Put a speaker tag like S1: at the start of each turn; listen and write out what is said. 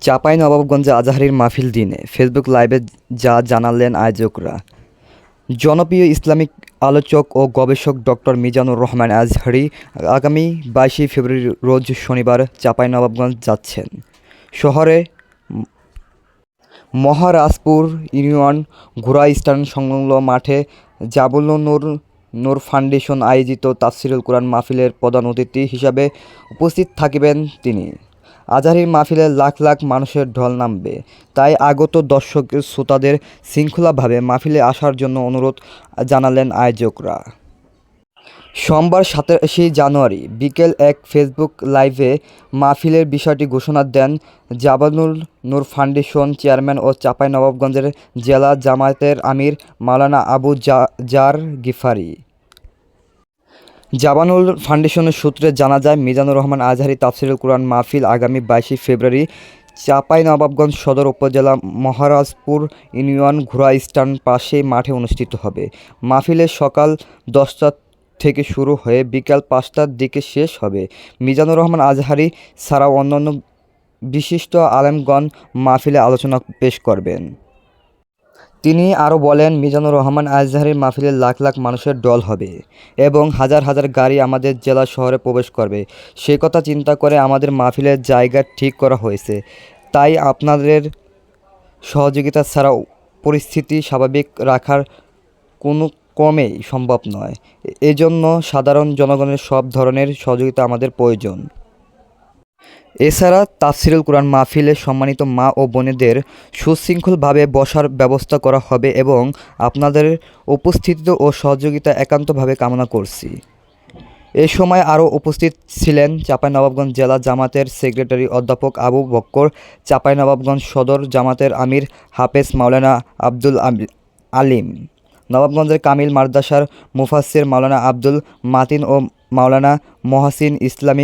S1: চাঁপাইনবাবগঞ্জে আজহারীর মাহফিল দিনে ফেসবুক লাইভে যা জানালেন আয়োজকরা। জনপ্রিয় ইসলামিক আলোচক ও গবেষক ডক্টর মিজানুর রহমান আজহারী আগামী 22 ফেব্রুয়ারি রোজ শনিবার চাঁপাইনবাবগঞ্জ যাচ্ছেন। শহরে মহারাজপুর ইউনিয়ন ঘোড়া স্ট্যান্ড সংলগ্ন মাঠে জাবালুন নূর ফাউন্ডেশন আয়োজিত তাফসিরুল কুরআন মাহফিলের প্রধান অতিথি হিসাবে উপস্থিত থাকবেন তিনি। আজহারীর মাহফিলে লাখ লাখ মানুষের ঢল নামবে, তাই আগত দর্শক শ্রোতাদের শৃঙ্খলাভাবে মাহফিলে আসার জন্য অনুরোধ জানালেন আয়োজকরা। সোমবার 27 জানুয়ারি বিকেল এক ফেসবুক লাইভে মাহফিলের বিষয়টি ঘোষণা দেন জাবালুন নূর ফাউন্ডেশন চেয়ারম্যান ও চাঁপাইনবাবগঞ্জের জেলা জামায়াতের আমির মাওলানা আবু জার গিফারি। জাবালুন ফাউন্ডেশনের সূত্রে জানা যায়, মিজানুর রহমান আজহারী তাফসিরুল কুরআন মাহফিল আগামী 22 ফেব্রুয়ারি চাঁপাইনবাবগঞ্জ সদর উপজেলা মহারাজপুর ইউনিয়ন ঘোড়া স্ট্যান্ড পাশেই মাঠে অনুষ্ঠিত হবে। মাহফিলে সকাল 10টা থেকে শুরু হয়ে বিকাল 5টার দিকে শেষ হবে। মিজানুর রহমান আজহারী ছাড়াও অন্যান্য বিশিষ্ট আলেমগণ মাহফিলে আলোচনা পেশ করবেন। তিনি আরও বলেন, মিজানুর রহমান আজহারীর মাহফিলে লাখ লাখ মানুষের ঢল হবে এবং হাজার হাজার গাড়ি আমাদের জেলা শহরে প্রবেশ করবে। সে কথা চিন্তা করে আমাদের মাহফিলের জায়গা ঠিক করা হয়েছে। তাই আপনাদের সহযোগিতা ছাড়া পরিস্থিতি স্বাভাবিক রাখার কোনো ক্রমেই সম্ভব নয়। এজন্য সাধারণ জনগণের সব ধরনের সহযোগিতা আমাদের প্রয়োজন। এছাড়া তাফসিরুল কুরআন মাহফিলে সম্মানিত মা ও বোনেদের সুশৃঙ্খলভাবে বসার ব্যবস্থা করা হবে এবং আপনাদের উপস্থিতি ও সহযোগিতা একান্তভাবে কামনা করছি। এ সময় আরও উপস্থিত ছিলেন চাঁপাইনবাবগঞ্জ জেলা জামাতের সেক্রেটারি অধ্যাপক আবু বক্কর, চাঁপাইনবাবগঞ্জ সদর জামাতের আমির হাফেজ মাওলানা আব্দুল আলিম, নবাবগঞ্জের কামিল মাদ্রাসার মুফাসসির মাওলানা আব্দুল মাতিন ও মাওলানা মহসিন ইসলামিক